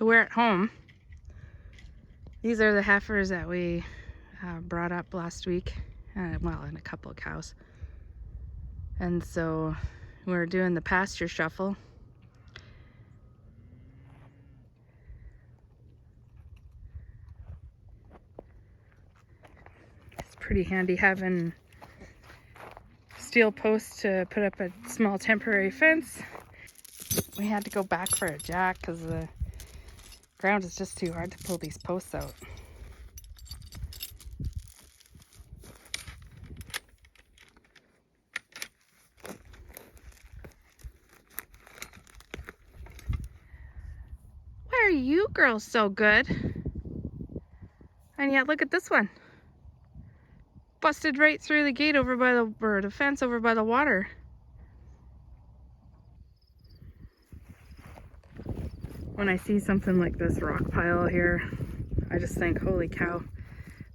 So we're at home. These are the heifers that we brought up last week. Well, and a couple of cows. And so we're doing the pasture shuffle. It's pretty handy having steel posts to put up a small temporary fence. We had to go back for a jack because the ground is just too hard to pull these posts out. Why are you girls so good? And yet look at this one. Busted right through the gate over by the fence over by the water. When I see something like this rock pile here, I just think, holy cow,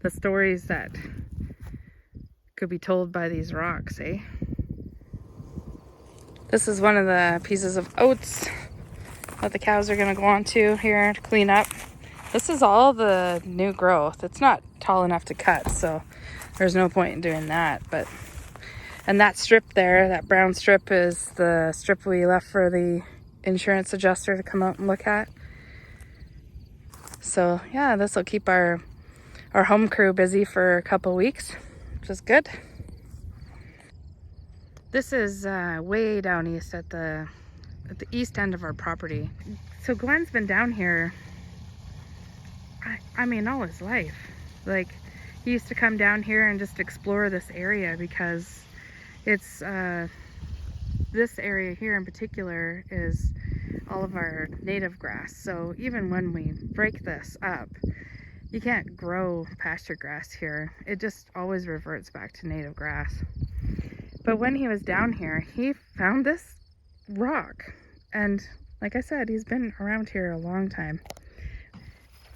the stories that could be told by these rocks, eh? This is one of the pieces of oats that the cows are gonna go on to here to clean up. This is all the new growth. It's not tall enough to cut, so there's no point in doing that. And that strip there, that brown strip, is the strip we left for the insurance adjuster to come out and look at. So yeah, this will keep our home crew busy for a couple weeks, which is good. This is way down east at the east end of our property. So Glenn's been down here, I mean, all his life. Like, he used to come down here and just explore this area because it's this area here in particular is all of our native grass. So even when we break this up, you can't grow pasture grass here. It just always reverts back to native grass. But when he was down here, he found this rock. And like I said, he's been around here a long time.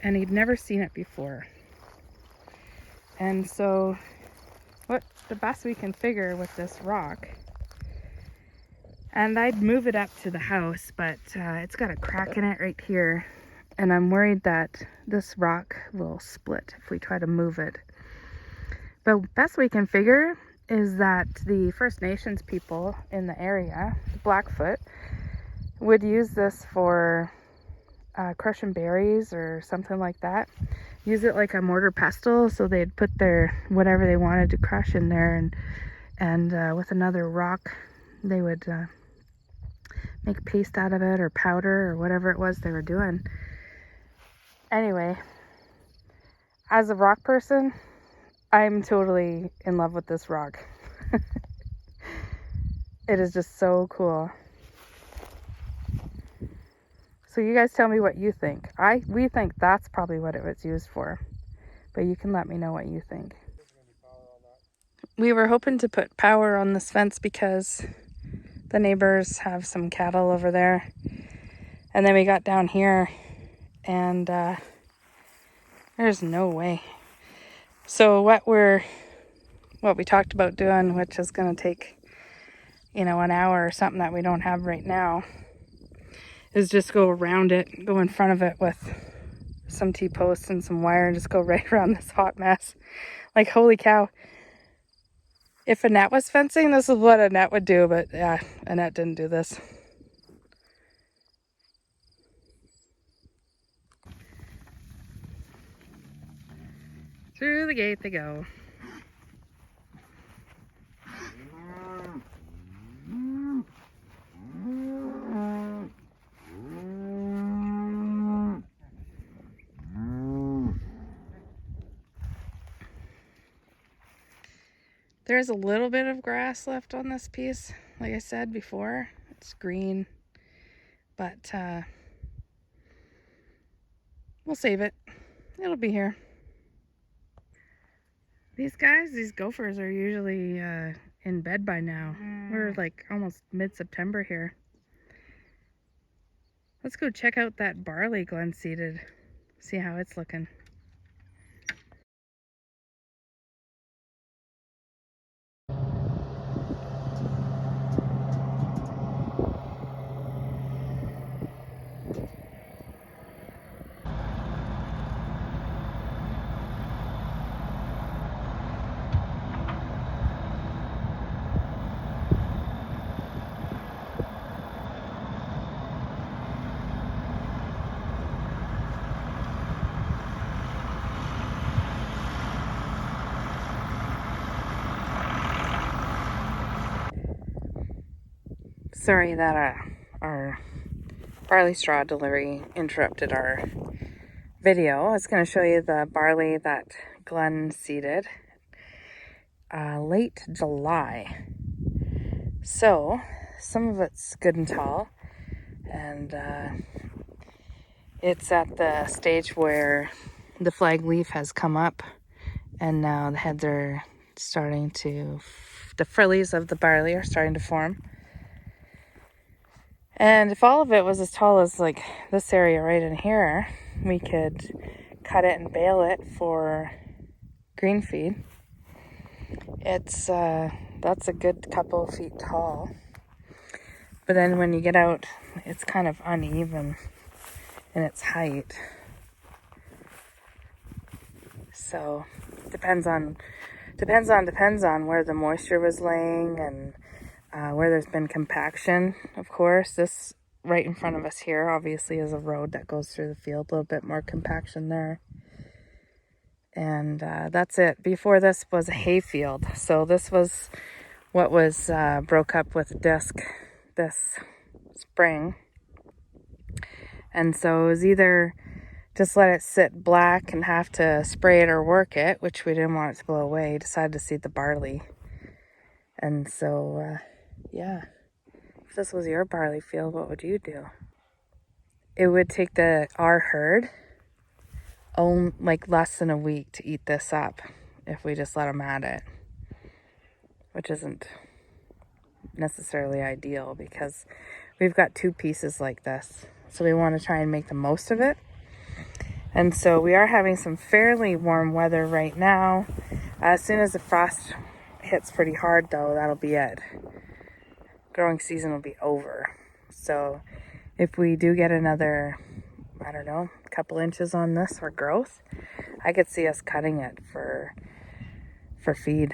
And he'd never seen it before. And so what the best we can figure with this rock, and I'd move it up to the house, but it's got a crack in it right here. And I'm worried that this rock will split if we try to move it. But best we can figure is that the First Nations people in the area, Blackfoot, would use this for crushing berries or something like that. Use it like a mortar pestle, so they'd put their whatever they wanted to crush in there, and with another rock they would make paste out of it, or powder, or whatever it was they were doing. Anyway, as a rock person, I'm totally in love with this rock. It is just so cool. So you guys tell me what you think. We think that's probably what it was used for, but you can let me know what you think. We were hoping to put power on this fence because the neighbors have some cattle over there. And then we got down here and there's no way. So what we talked about doing, which is going to take, an hour or something that we don't have right now, is just go around it, go in front of it with some T-posts and some wire and just go right around this hot mess. Like, holy cow. If a net was fencing, this is what a net would do, but yeah, a net didn't do this. Through the gate they go. There's a little bit of grass left on this piece. Like I said before, it's green, but we'll save it. It'll be here. These gophers are usually in bed by now. We're like almost mid-September here. Let's go check out that barley Glenn seeded. See how it's looking. Sorry that our barley straw delivery interrupted our video. I was going to show you the barley that Glenn seeded late July. So some of it's good and tall, and it's at the stage where the flag leaf has come up, and now the heads are starting to, the frillies of the barley are starting to form. And if all of it was as tall as like this area right in here, we could cut it and bale it for green feed. It's that's a good couple of feet tall. But then when you get out, it's kind of uneven in its height. So depends on where the moisture was laying and where there's been compaction. Of course, this right in front of us here obviously is a road that goes through the field, a little bit more compaction there. And that's it. Before this was a hay field. So this was what was broke up with disc this spring. And so it was either just let it sit black and have to spray it or work it, which we didn't want it to blow away. Decided to seed the barley. And so, yeah. If this was your barley field, what would you do? It would take our herd like less than a week to eat this up if we just let them at it, which isn't necessarily ideal because we've got 2 pieces like this, so we want to try and make the most of it. And so we are having some fairly warm weather right now. As soon as the frost hits pretty hard though, that'll be it. Growing season will be over. So if we do get another, I don't know, couple inches on this for growth, I could see us cutting it for feed.